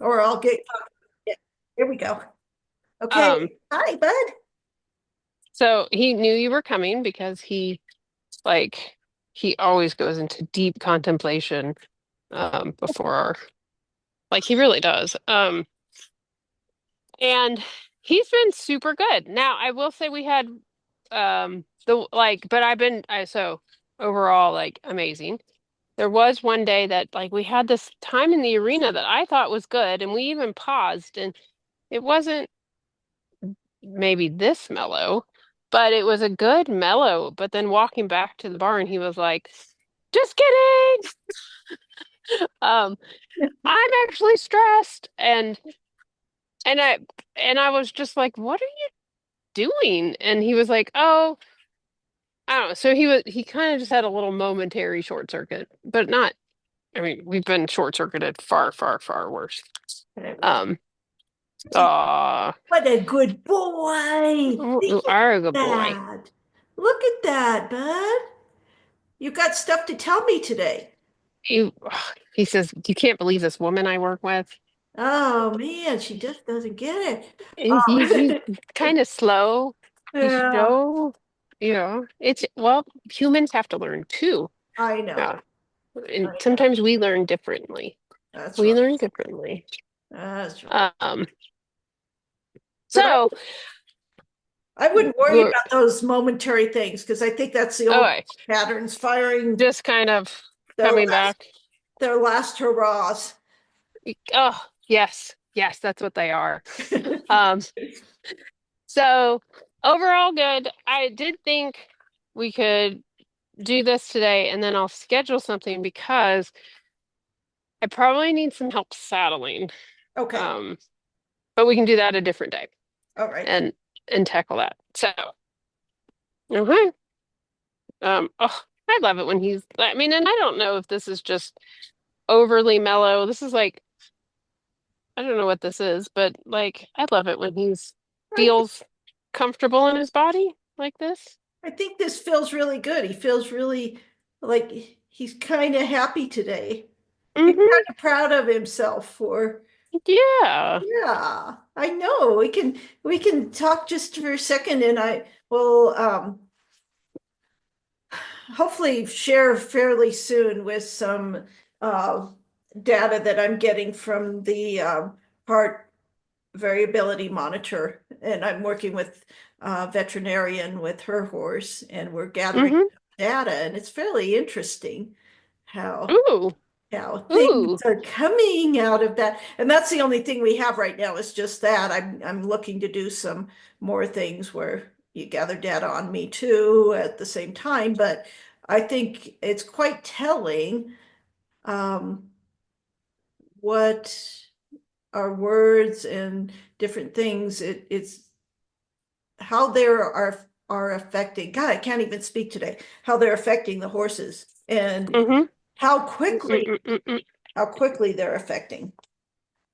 or I'll get. Yeah, here we go. Okay. Um, Hi, bud. so he knew you were coming because like he always goes into deep contemplation before like he really does. And he's been super good. Now, I will say we had the like but so overall like amazing. There was one day that like we had this time in the arena that I thought was good and we even paused and it wasn't maybe this mellow, but it was a good mellow. But then walking back to the barn, he was like, just kidding. Um, I'm actually stressed. And I and I was just like, what are you doing? And he was like, oh, I don't know. So he kind of just had a little momentary short circuit, but not, I mean, we've been short circuited far, far, far worse. Um, uh, What a good boy. you Look at are a good boy. that. Look at that, bud. You got stuff to tell me today. You, he says, you can't believe this woman I work with. Oh man, she just doesn't get it. He's kind of slow. He's Yeah, so, it's, well, humans have to learn too. I Yeah. know. And I know. sometimes we learn differently. That's We right. learn differently. That's right. Um, But so I wouldn't worry we're, about those momentary things because I think that's the old oh, patterns firing just kind of their coming last back. their last hurrahs. Oh, yes. Yes, that's what they are. Um, so overall good. I did think we could do this today and then I'll schedule something because I probably need some help saddling. Okay. Um, but we can do that a different day All right. and tackle that. So, okay. I love it when I mean, and I don't know if this is just overly mellow. This is like, I don't know what this is, but like, I love it when I feels comfortable in his body like this. I think this feels really good. He feels really like he's kind of happy today. He's Hmm. kind of proud of himself for, Yeah. yeah, I know. We can talk just for a second and I will hopefully share fairly soon with some uh, data that I'm getting from the heart variability monitor. And I'm working with a veterinarian with her horse, and we're gathering Hmm. data, and it's fairly interesting how Ooh. things Ooh. are coming out of that. And that's the only thing we have right now is just that. I'm looking to do some more things where you gather data on me too at the same time, but I think it's quite telling um, what our words and different things. It's how they are affecting. God, I can't even speak today. How they're affecting the horses and Hmm. how quickly Mm-mm-mm-mm. how quickly they're affecting.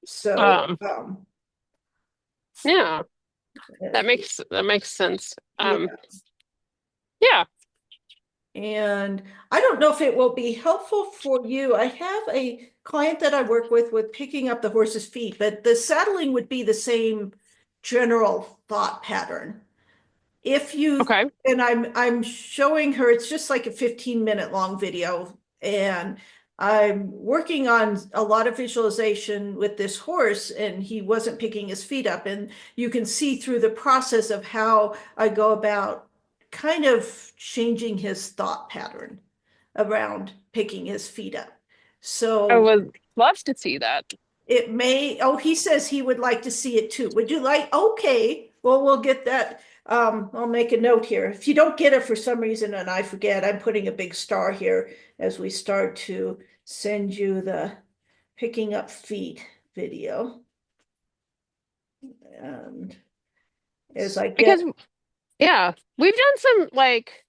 So, Um, yeah, that makes sense. yeah. Yeah. And I don't know if it will be helpful for you. I have a client that I work with picking up the horse's feet, but the saddling would be the same general thought pattern. If you Okay. and I'm showing her, it's just like a 15-minute long video, and I'm working on a lot of visualization with this horse, and he wasn't picking his feet up, and you can see through the process of how I go about kind of changing his thought pattern around picking his feet up. I So would love to see that. it may, oh, he says he would like to see it too. Would you like, okay, well, we'll get that. I'll make a note here. If you don't get it for some reason and I forget, I'm putting a big star here as we start to send you the picking up feet video. And as I get, Because yeah, we've done some like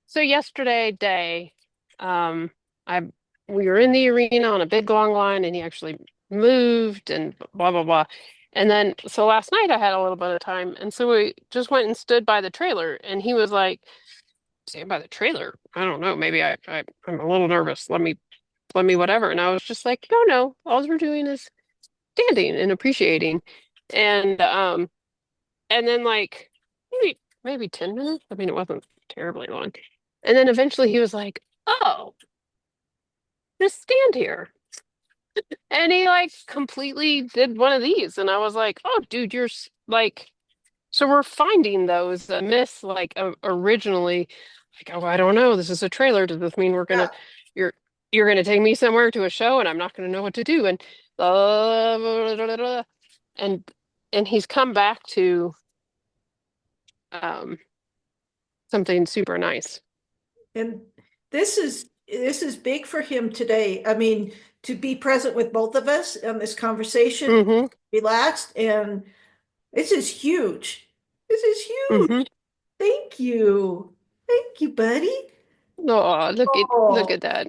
so yesterday day, um, I we were in the arena on a big long line and he actually moved and blah blah blah. And then so last night I had a little bit of time and so we just went and stood by the trailer and he was like, stand by the trailer. I don't know, maybe I'm a little nervous. Let me whatever. And I was just like, no, no, all we're doing is standing and appreciating. And and then like maybe 10 minutes. I mean, it wasn't terribly long. And then eventually he was like, "Oh, just stand here." And he like completely did one of these. And I was like, "Oh, dude, like so we're finding those myths like originally like, oh, I don't know, this is a trailer. Does this mean Yeah. you're you're gonna take me somewhere to a show and I'm not gonna know what to do?" And blah, blah, blah, blah, blah. and and he's come back to um something super nice. And this is big for him today. I mean, to be present with both of us on this conversation, Mm-hmm. relaxed, and this is huge. This is huge. Mm-hmm. Thank you. Thank you, buddy. Oh, look Oh, at that.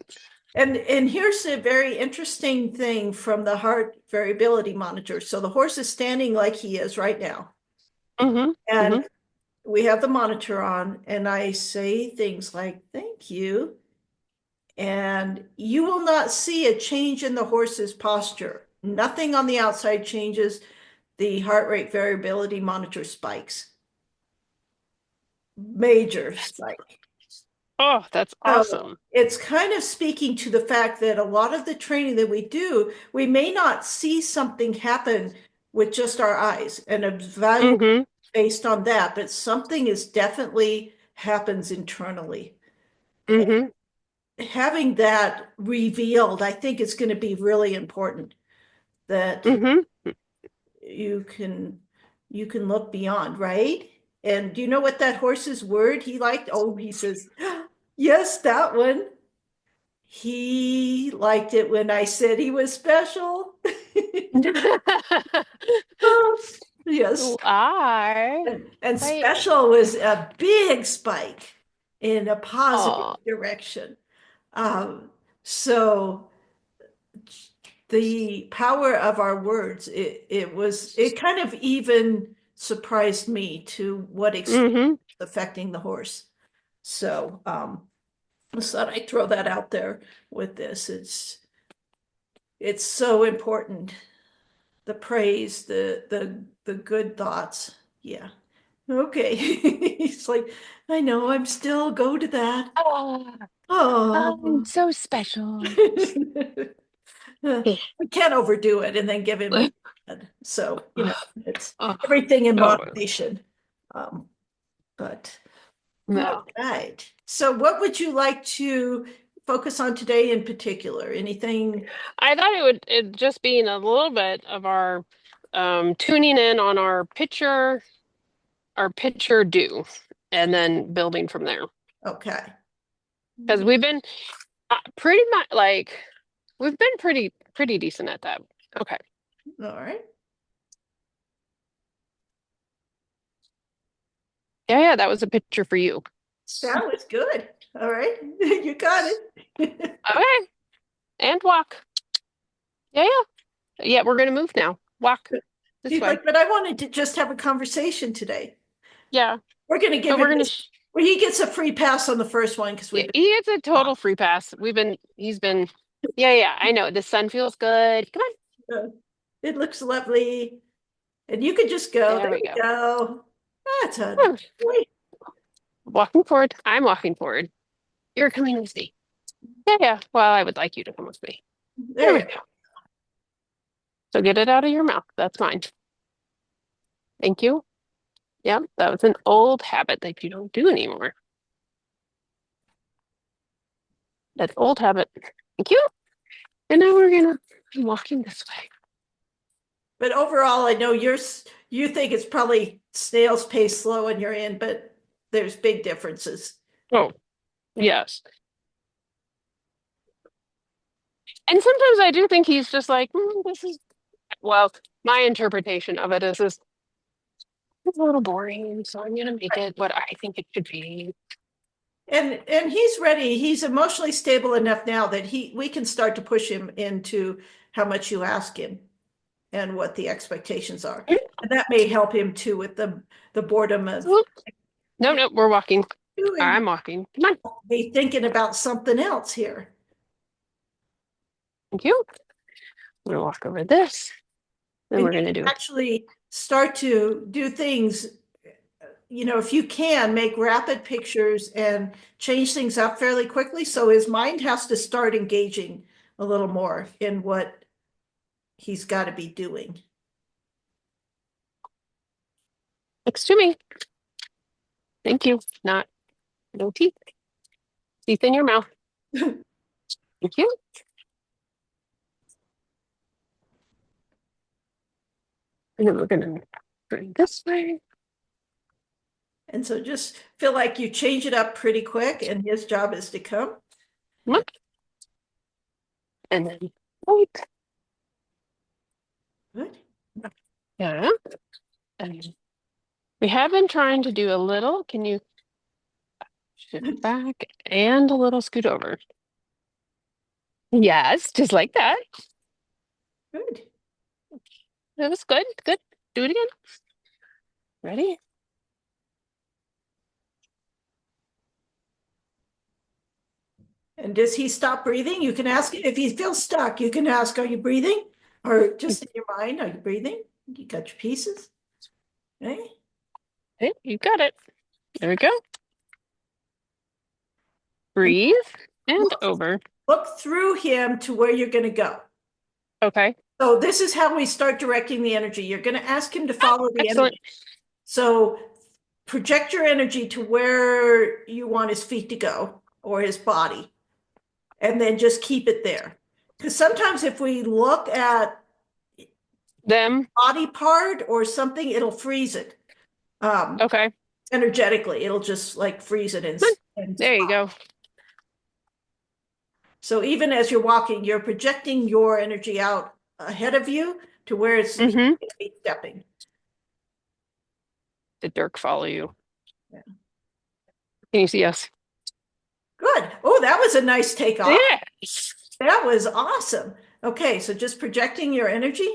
and here's a very interesting thing from the heart variability monitor. So the horse is standing like he is right now. Mm-hmm. And Mm-hmm. we have the monitor on, and I say things like, thank you. And you will not see a change in the horse's posture. Nothing on the outside changes. The heart rate variability monitor spikes. Major spike. Oh, that's So awesome. it's kind of speaking to the fact that a lot of the training that we do, we may not see something happen with just our eyes and evaluate Mm-hmm. based on that, but something is definitely happens internally. Mm-hmm. Having that revealed, I think it's going to be really important that Mm-hmm. you can you can look beyond, right? And do you know what that horse's word he liked? Oh, he says, yes, that one. He liked it when I said he was special. Yes. You are. And Wait. special was a big spike in a positive Oh. direction. Um, so the power of our words, it kind of even surprised me to what extent Mm-hmm. it's affecting the horse. So I thought I'd throw that out there with this. It's so important. The praise, the good thoughts. Yeah. Okay. He's like, I know, I'm still go to that. Oh, I'm Oh. so special. We can't overdo it and then give him. So, it's Oh, everything in no, moderation. Um, but all no. right. So what would you like to focus on today in particular? Anything? I thought it just being a little bit of our tuning in on our picture do, and then building from there. Okay. Because we've been pretty much like we've been pretty decent at that. Okay. All right. Yeah, yeah, that was a picture for you. That was good. All right. You got it. Okay. And walk. Yeah, yeah. Yeah, we're gonna move now. Walk this He's way. like, but I wanted to just have a conversation today. Yeah. We're going to give But him we're gonna this. Well, he gets a free pass on the first one because we've yeah, been he gets a on. total free pass. He's been yeah, yeah, I know. The sun feels good. Come on. It looks lovely. And you could just go. There There we we go. go. That's a Hmm. boy. Walking forward. I'm walking forward. You're coming with me. Yeah, yeah. Well, I would like you to come with me. There There we you go. So get it out of your mouth. That's fine. Thank you. Yeah, that was an old habit that you don't do anymore. That old habit. Thank you. And now we're gonna be walking this way. But overall, I know you think it's probably snail's pace slow and you're in, but there's big differences. Oh, yes. And sometimes I do think he's just like, this is, well, my interpretation of it is this it's a little boring, so I'm gonna make it what I think it should be. And he's ready. He's emotionally stable enough now that we can start to push him into how much you ask him and what the expectations are. And that may help him too with the boredom of Oop. No, no, we're walking. doing I'm walking. Come on. be thinking about something else here. Thank you. I'm gonna walk over this. then And we're you gonna can do it. actually start to do things, if you can make rapid pictures and change things up fairly quickly. So his mind has to start engaging a little more in what he's got to be doing. Next to me. Thank you. Not no teeth. Teeth in your mouth. Thank you. And then we're gonna bring this way. And so just feel like you change it up pretty quick, and his job is to come. Look. And then right. Good. Yeah. And we have been trying to do a little. Can you shift back and a little scoot over? Yes, just like that. Good. That was good. Good. Do it again. Ready? And does he stop breathing? You can ask if he feels stuck, you can ask, are you breathing? Or just in your mind, are you breathing? You got your pieces. Okay. Hey, you got it. There we go. And Breathe and look, over. look through him to where you're going to go. Okay. So this is how we start directing the energy. You're going to ask him to Oh, follow the excellent. energy. So project your energy to where you want his feet to go or his body, and then just keep it there. Because sometimes if we look at Them. body part or something, it'll freeze it Okay. energetically. It'll just like freeze it Come on. and There you stop. go. So even as you're walking, you're projecting your energy out ahead of you to where it's Mm-hmm. stepping. Did Dirk follow you? Yeah. Can you see us? Good. Oh, that was a nice takeoff. Yes. That was awesome. Okay, so just projecting your energy,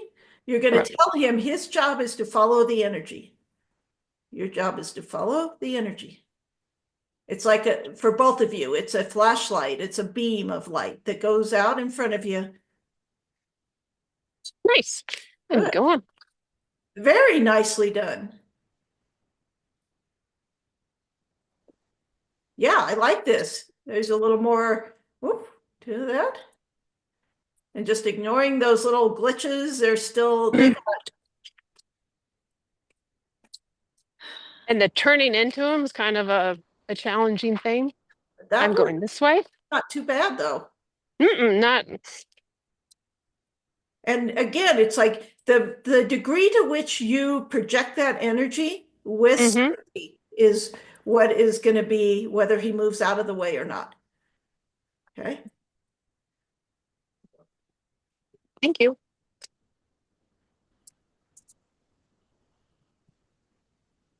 you're going Come to tell him his job is to follow the energy. Your job is to follow the energy. It's like for both of you, it's a flashlight, it's a beam of light that goes out in front of you. Nice. And Good. go on. Very nicely done. Yeah, I like this. There's a little more whoop, to that. And just ignoring those little glitches, they're still, they Mm. And the turning into him is kind of a challenging thing. that I'm was going this way. not too bad though. Mm-mm, not. And again, it's like the degree to which you project that energy with Mm-hmm. certainty is what is going to be whether he moves out of the way or not. Okay. Thank you.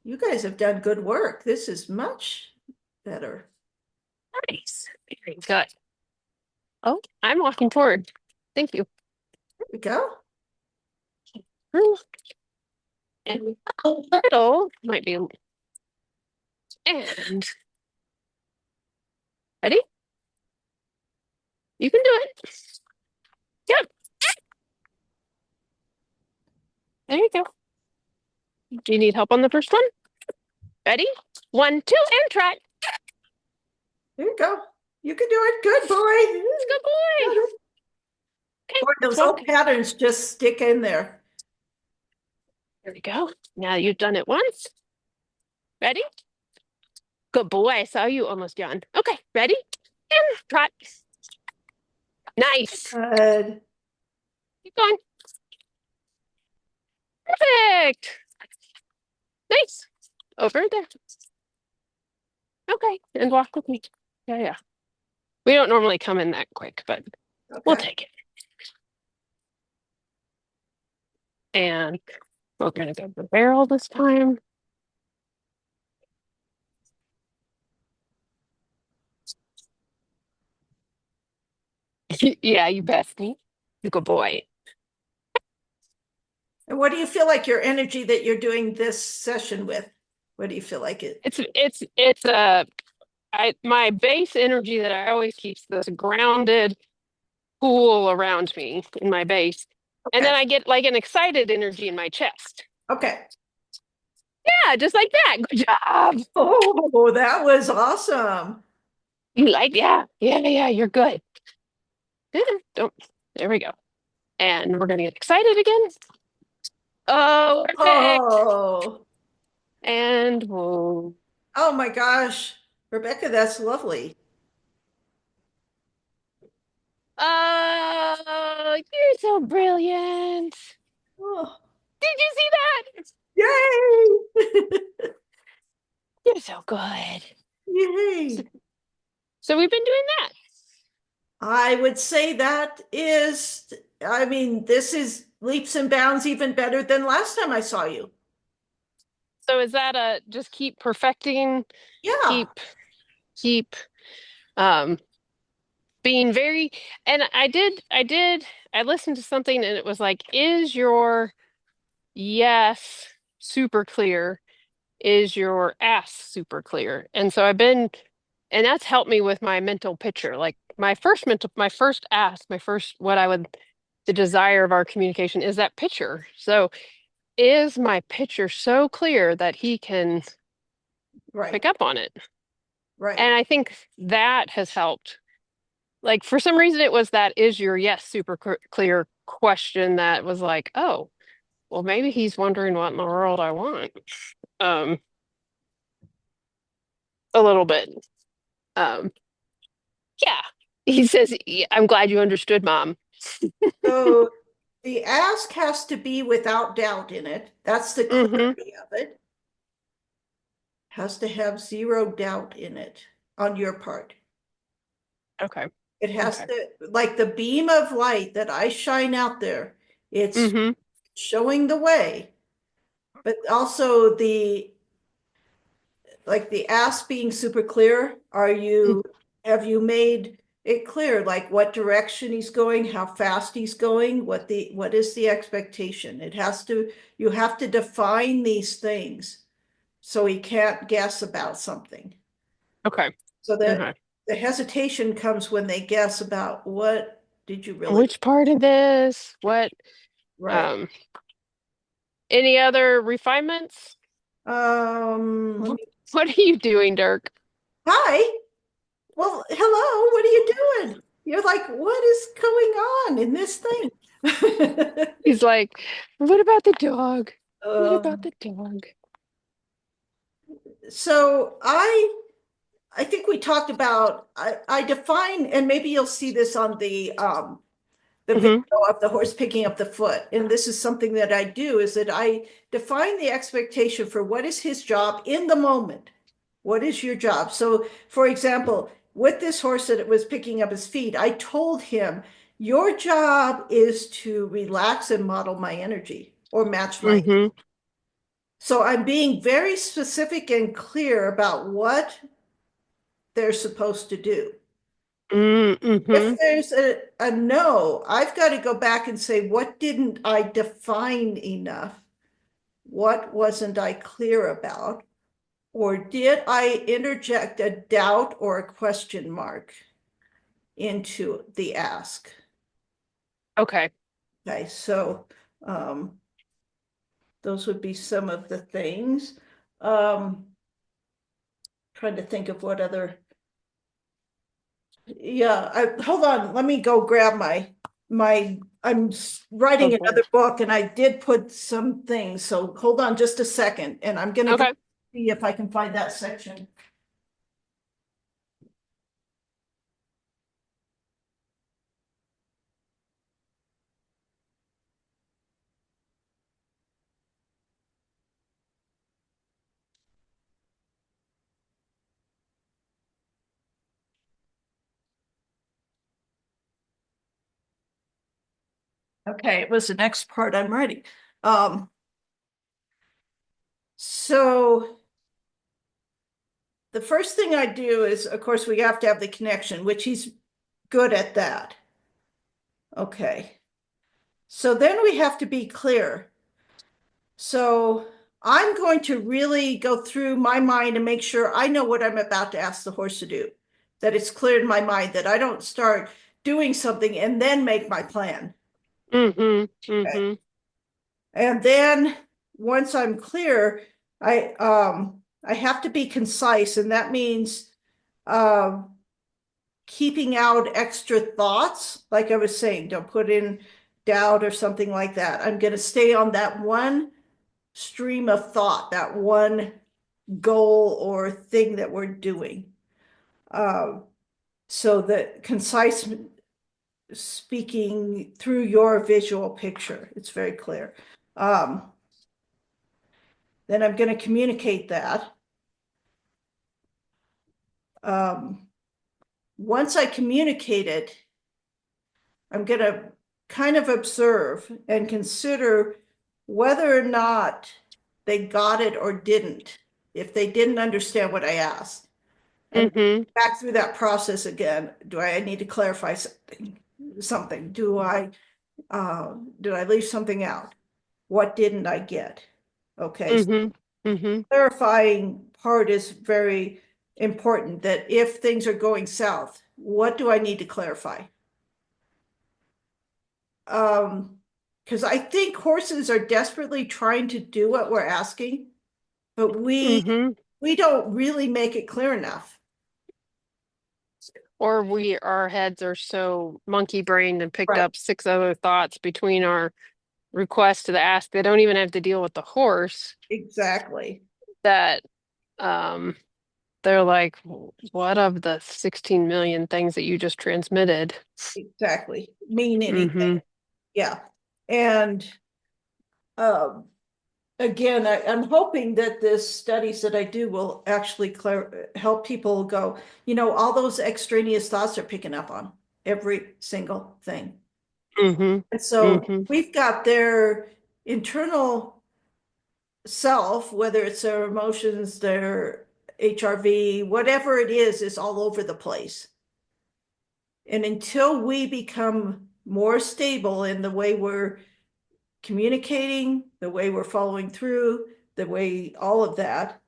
You guys have done good work. This is much better. Nice. Very good. Oh, I'm walking forward. Thank you. There we go. Mm. And a little might be. And ready? You can do it. Yep. There you go. Do you need help on the first one? Ready? One, two, and try. There you go. You can do it. Good boy. Let's go, boy. Okay, Boy, let's those walk. old patterns just stick in there. There we go. Now you've done it once. Ready? Good boy. I saw you almost yawn. Okay, ready? And trot. Nice. Good. Keep going. Perfect. Nice. Over there. Okay, and walk with me. Yeah, yeah. We don't normally come in that quick, but we'll Okay. take it. And we're gonna go to the barrel this time. Yeah, you best me. You good boy. And what do you feel like your energy that you're doing this session with? What do you feel like it? It's I my base energy that I always keeps this grounded pool around me in my base. And Okay. then I get like an excited energy in my chest. Okay. Yeah, just like that. Good job. Oh, that was awesome. You like, yeah, yeah, yeah, you're good. Don't, there we go. And we're gonna get excited again. Oh, perfect. Oh, And whoa. oh my gosh. Rebecca, that's lovely. Oh, you're so brilliant. Oh, Did you see that? yay! You're so good. So, Yay. so we've been doing that. I would say that is, I mean, this is leaps and bounds even better than last time I saw you. So is that a just keep perfecting, Yeah, keep keep um being very and I listened to something and it was like, is your yes super clear? Is your ass super clear? And so I've been and that's helped me with my mental picture. Like my first ask, my first what I would the desire of our communication is that picture. So is my picture so clear that he can right, pick up on it? right. And I think that has helped. Like for some reason, it was that is your yes super clear question that was like, oh, well, maybe he's wondering what in the world I want. Um, a little bit. Um, yeah. He says, "Yeah, I'm glad you understood, Mom." So the ask has to be without doubt in it. That's the Mm-hmm. clarity of it. Has to have zero doubt in it on your part. Okay. It has Okay. to, like the beam of light that I shine out there, it's Mm-hmm. showing the way, but also like the ask being super clear. Have you made it clear, like what direction he's going, how fast he's going, what is the expectation? You have to define these things so he can't guess about something. Okay. So that Okay. the hesitation comes when they guess about what did you really, Which part of this? What? right? Um, any other refinements? Let What me, what are you doing, Dirk? hi. Well, hello, what are you doing? You're like, what is going on in this thing? He's like, what about the dog? What about Um, the dog? so I think we talked about I define, and maybe you'll see this on the video Hmm. of the horse picking up the foot. And this is something that I do is that I define the expectation for what is his job in the moment. What is your job? So, for example, with this horse that it was picking up his feet, I told him, your job is to relax and model my energy or match my. Hmm. So I'm being very specific and clear about what they're supposed to do. Mm-hmm. If there's a no, I've got to go back and say, what didn't I define enough? What wasn't I clear about? Or did I interject a doubt or a question mark into the ask? Okay. Okay, so um, those would be some of the things. Um, Trying to think of what other. Yeah, hold on. Let me go grab my. I'm Oh writing boy. another book, and I did put some things. So hold on just a second, and I'm gonna go Okay. see if I can find that section. Okay, it was the next part I'm writing. Um, so the first thing I do is, of course, we have to have the connection, which he's good at that. Okay. So then we have to be clear. So I'm going to really go through my mind and make sure I know what I'm about to ask the horse to do, that it's clear in my mind, that I don't start doing something and then make my plan. Mm-hmm. Okay. Mm-hmm. And then once I'm clear, I have to be concise, and that means um keeping out extra thoughts. Like I was saying, don't put in doubt or something like that. I'm going to stay on that one stream of thought, that one goal or thing that we're doing. Um, so that concise speaking through your visual picture, it's very clear. Um, then I'm going to communicate that. Um, Once I communicate it, I'm going to kind of observe and consider whether or not they got it or didn't, if they didn't understand what I asked. And Mm-hmm. back through that process again. Do I need to clarify something? Something? Did I leave something out? What didn't I get? Okay, so Mm-hmm. Mm-hmm. clarifying part is very important, that if things are going south, what do I need to clarify? Because I think horses are desperately trying to do what we're asking, but Mm-hmm. we don't really make it clear enough. Or our heads are so monkey brained and picked Right, up six other thoughts between our request to the ask. They don't even have to deal with the horse exactly, that um they're like, what of the 16 million things that you just transmitted? exactly. Mean anything. Mm-hmm. Yeah. And um, again, I'm hoping that this studies that I do will actually help people go, all those extraneous thoughts are picking up on every single thing. Mm-hmm. And so Mm-hmm. we've got their internal self, whether it's their emotions, their HRV, whatever it is all over the place. And until we become more stable in the way we're communicating, the way we're following through, the way all of that,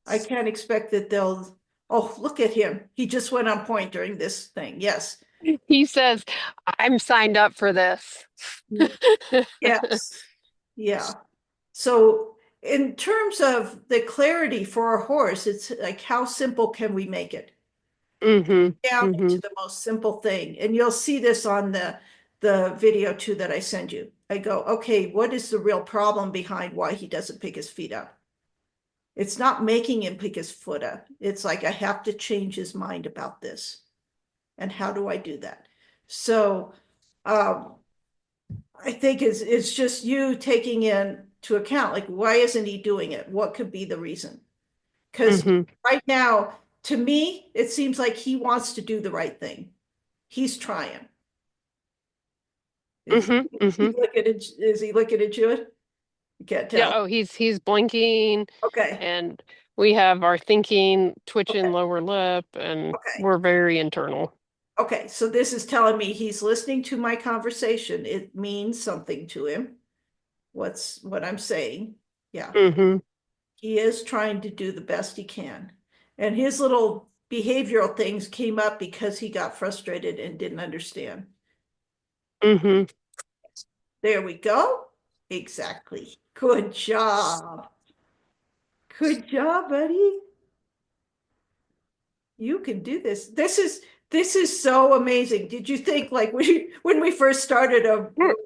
I can't expect that they'll, oh, look at him. He just went on point during this thing. Yes. He says, I'm signed up for this. Yes. Yeah. So, in terms of the clarity for a horse, it's like, how simple can we make it? Mm-hmm. Down Mm-hmm. to the most simple thing. And you'll see this on the video too that I send you. I go, okay, what is the real problem behind why he doesn't pick his feet up? It's not making him pick his foot up. It's like, I have to change his mind about this. And how do I do that? So um, I think it's just you taking into account, like, why isn't he doing it? What could be the reason? Because Mm-hmm. right now, to me, it seems like he wants to do the right thing. He's trying. Is Mm-hmm. he Mm-hmm. looking at, is he looking at you? You can't Yeah, tell. oh, he's blinking Okay. and we have our thinking, twitching Okay. lower lip, and Okay. we're very internal. Okay. So this is telling me he's listening to my conversation. It means something to him. What I'm saying. Yeah. Mm-hmm. He is trying to do the best he can. And his little behavioral things came up because he got frustrated and didn't understand. Mm-hmm. There we go. Exactly. Good job. Good job, buddy. You can do this. This is so amazing. Did you think, like, when we first started,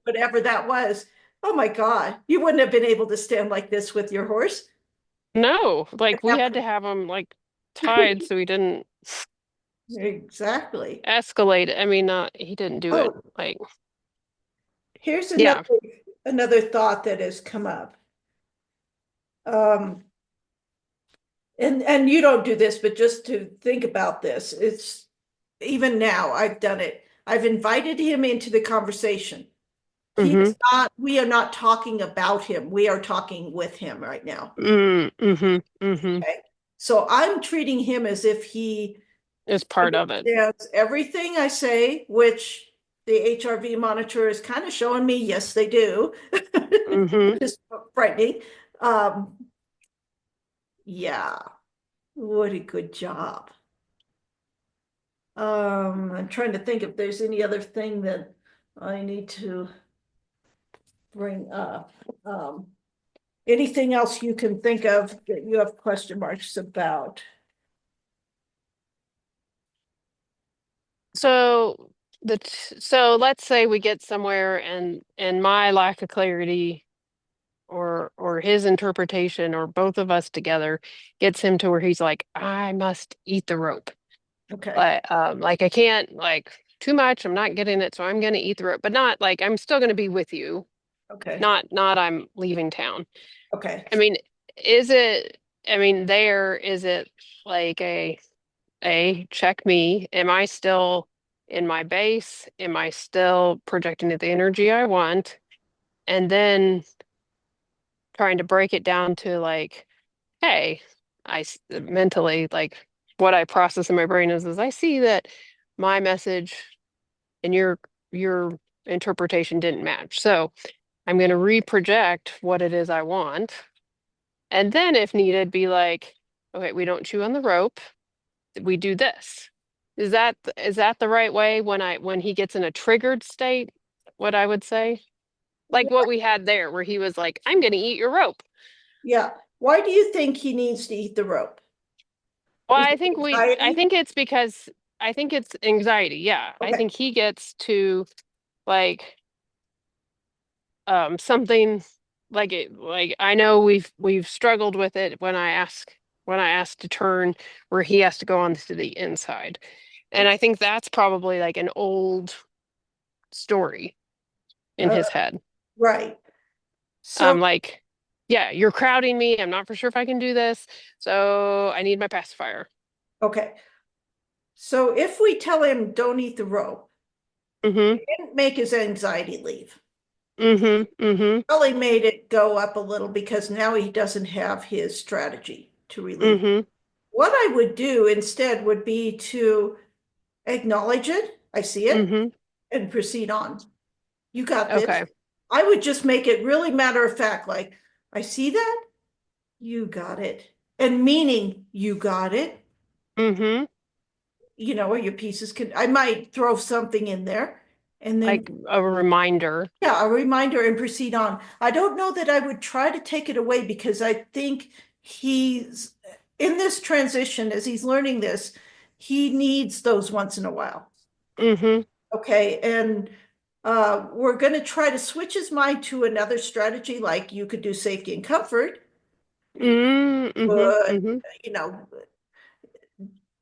whatever that was, oh my God, you wouldn't have been able to stand like this with your horse? No, like we had to have him like tied so he didn't Exactly. escalate. I mean, not he didn't do it Oh, like, here's yeah. another thought that has come up. Um, and you don't do this, but just to think about this, it's even now I've done it. I've invited him into the conversation. He Mm-hmm. is not, we are not talking about him. We are talking with him right now. Mm-hmm. Mm-hmm. Okay. So I'm treating him as if he Is part of it. understands everything I say, which the HRV monitor is kind of showing me, yes, they do, Mm-hmm. which is frightening. Um, yeah, what a good job. I'm trying to think if there's any other thing that. I need to bring up. Anything else you can think of that you have question marks about? So so let's say we get somewhere and my lack of clarity or his interpretation or both of us together gets him to where he's like, I must eat the rope. Okay, Like I can't like too much. I'm not getting it, so I'm gonna eat the rope, but not like I'm still gonna be with you. okay, Not I'm leaving town. okay. I mean, is it, I mean, there, is it like a check me? Am I still in my base? Am I still projecting the energy I want? And then trying to break it down to like, hey, mentally, like what I process in my brain is I see that my message and your interpretation didn't match. So I'm going to reproject what it is I want. And then if needed, be like, okay, we don't chew on the rope. We do this. Is that the right way when he gets in a triggered state, what I would say? Like what we had there, where he was like, I'm gonna eat your rope. Yeah. Why do you think he needs to eat the rope? Well, Is it I anxiety? think it's because I think it's anxiety. Yeah. I Okay. think he gets to like something like it like I know we've struggled with it when I ask to turn where he has to go on to the inside. And I think that's probably like an old story in Uh, his head. right. So, Like, yeah, you're crowding me. I'm not for sure if I can do this. So I need my pacifier. okay. So if we tell him don't eat the rope, Mm-hmm. it didn't make his anxiety leave. Mm-hmm. Mm-hmm. Probably made it go up a little because now he doesn't have his strategy to relieve. Mm-hmm. What I would do instead would be to acknowledge it. I see it Mm-hmm. and proceed on. You got this. Okay. I would just make it really matter of fact, like, I see that, you got it. And meaning you got it, Mm-hmm. or your pieces can, I might throw something in there and then, Like a reminder. yeah, a reminder and proceed on. I don't know that I would try to take it away because I think he's in this transition as he's learning this, he needs those once in a while. Mm-hmm. Okay, and we're going to try to switch his mind to another strategy, like you could do safety and comfort, Mm-hmm. but Mm-hmm. you know,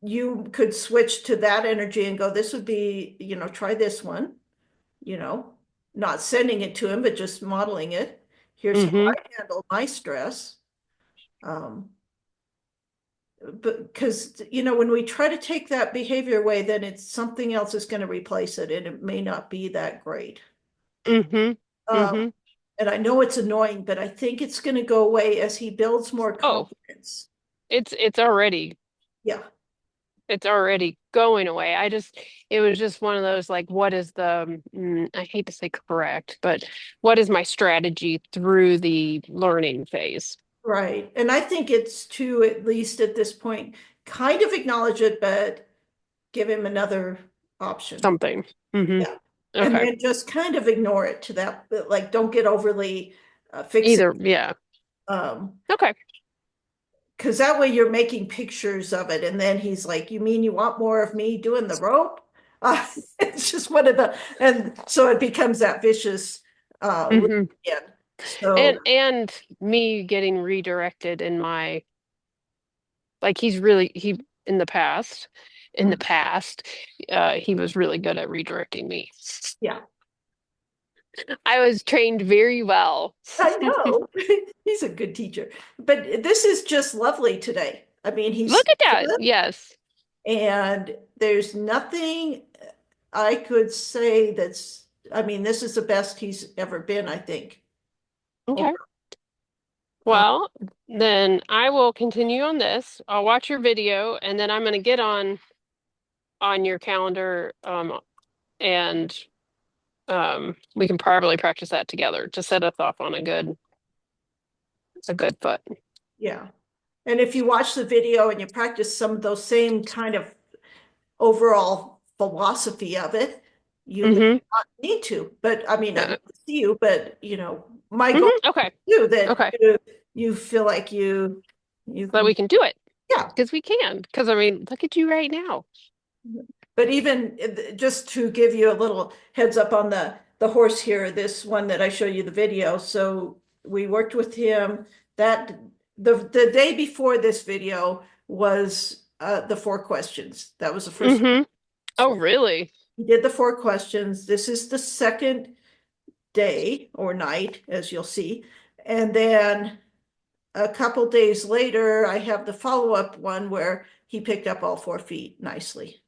you could switch to that energy and go, this would be, try this one, you know, not sending it to him, but just modeling it. Here's how Mm-hmm. I handle my stress. Um, but because, when we try to take that behavior away, then it's something else is going to replace it, and it may not be that great. Mm-hmm. Um, Mm-hmm. and I know it's annoying, but I think it's going to go away as he builds more Oh, confidence. it's already Yeah, it's already going away. It was just one of those like, what is I hate to say correct, but what is my strategy through the learning phase? right. And I think it's to, at least at this point, kind of acknowledge it, but give him another option. Something. Mm-hmm. Yeah. And Okay. then just kind of ignore it to that, but like don't get overly fixated. Either, yeah. Um, Okay. because that way you're making pictures of it. And then he's like, you mean you want more of me doing the rope? Uh, it's just one of and so it becomes that vicious loop Mm-hmm. again. So, And me getting redirected in my like he in the past in the mm, past he was really good at redirecting me. yeah, I was trained very well. I know. He's a good teacher. But this is just lovely today. I mean, he's Look at that. good, Yes. and there's nothing I could say that's, I mean, this is the best he's ever been, I think. Okay. Over. Uh, Well, then I will continue on this. I'll watch your video and then I'm going to get on your calendar and we can probably practice that together to set us off on a good foot. yeah. And if you watch the video and you practice some of those same kind of overall philosophy of it, You may Mm-hmm. not need to, but I mean, I'd Uh, love to see you, but my goal okay. is you that Okay. you feel like you But can, we can do it yeah. because we can. Because I mean, look at you right now. But even just to give you a little heads up on the horse here, this one that I show you the video. So we worked with him that the day before this video was the four questions. That was the first. Mm-hmm. Oh, So really? he did the four questions. This is the second day or night, as you'll see. And then a couple days later, I have the follow-up one where he picked up all 4 feet nicely.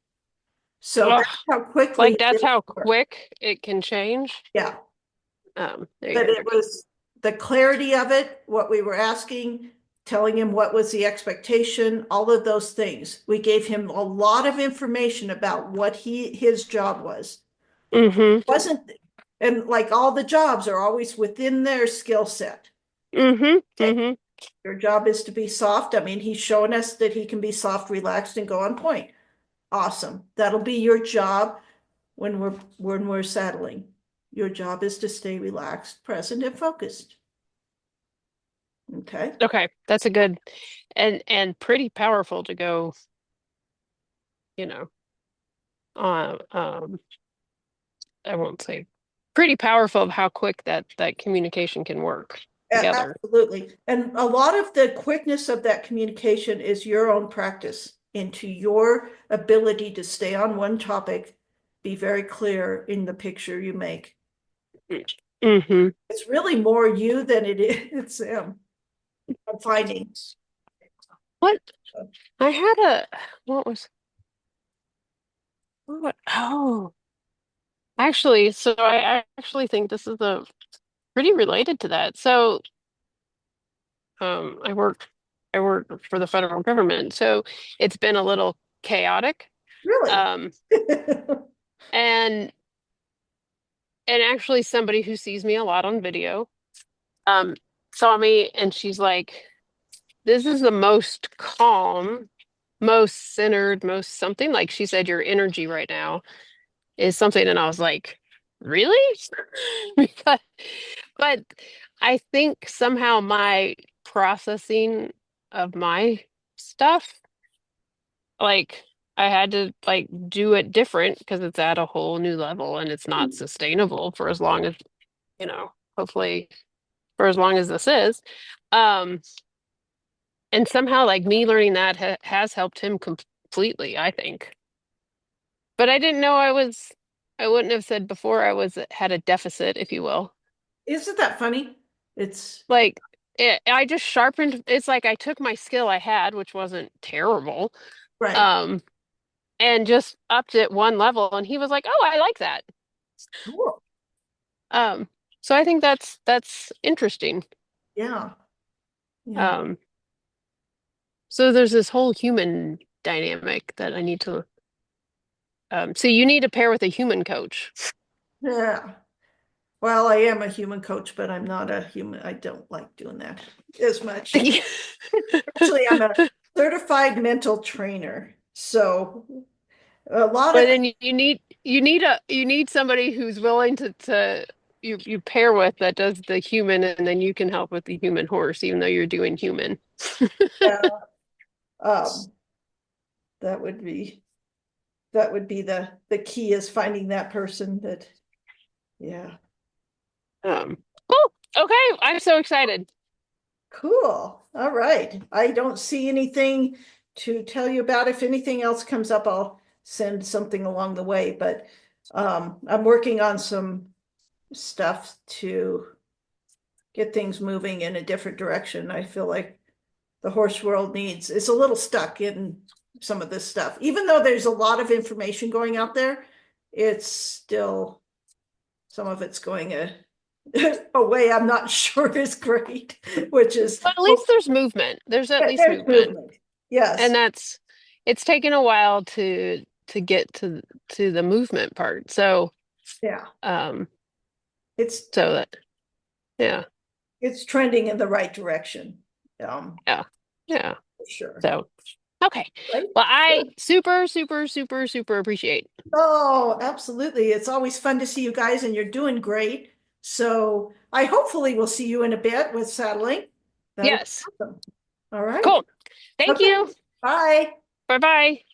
So Ugh. that's how quickly Like it that's how worked. quick it can change. Yeah, There you but go, it Turkey. was the clarity of it, what we were asking, telling him what was the expectation, all of those things. We gave him a lot of information about what his job was. Mm-hmm. Wasn't, and like all the jobs are always within their skill set. Mm-hmm. Okay. Mm-hmm. Your job is to be soft. I mean, he's shown us that he can be soft, relaxed, and go on point. Awesome. That'll be your job when we're settling. Your job is to stay relaxed, present, and focused. Okay. Okay, that's a good and pretty powerful to go, you know, uh, um, I won't say pretty powerful of how quick that communication can work together. Absolutely. And a lot of the quickness of that communication is your own practice into your ability to stay on one topic, be very clear in the picture you make. Mm-hmm. It's really more you than it is him. I'm finding. What I had a what was what oh actually so I actually think this is a pretty related to that. So I work for the federal government, so it's been a little chaotic. Really? Um and and actually somebody who sees me a lot on video um saw me and she's like, this is the most calm, most centered, most something, like she said your energy right now is something. And I was like, really? Because, but I think somehow my processing of my stuff, like I had to like do it different because it's at a whole new level and it's not sustainable for as long as, hopefully for as long as this is. Um, and somehow like me learning that has helped him completely, I think. But I didn't know I wouldn't have said before I was had a deficit, if you will. Isn't that funny? It's Like I just sharpened, it's like I took my skill I had, which wasn't terrible, right. um, and just upped it one level. And he was like, "Oh, I like that." Cool. Um, so I think that's interesting. Yeah. Yeah. Um, so there's this whole human dynamic that I need to so you need to pair with a human coach. Yeah. Well, I am a human coach, but I'm not a human. I don't like doing that as much. Actually, I'm a certified mental trainer. So a lot But of, then you need somebody who's willing to you pair with that does the human and then you can help with the human horse even though you're doing human. um, that would be the key is finding that person that, yeah. Cool. Okay, I'm so excited. Cool. All right. I don't see anything to tell you about. If anything else comes up, I'll send something along the way. But I'm working on some stuff to get things moving in a different direction. I feel like the horse world needs, it's a little stuck in some of this stuff. Even though there's a lot of information going out there, it's still, some of it's going a way I'm not sure is great, which is, But at oh, least there's movement. There's at least there's movement. movement. And Yes. it's taken a while to get to the movement part. So Yeah. um It's so that yeah. it's trending in the right direction. Yeah. Yeah. For sure. So Okay. right? Well, I Good. super, super, super, super appreciate. Oh, absolutely. It's always fun to see you guys, and you're doing great. So I hopefully will see you in a bit with saddling. That'll be Yes. awesome. All right. Cool. Thank Okay. you. Bye. Bye bye.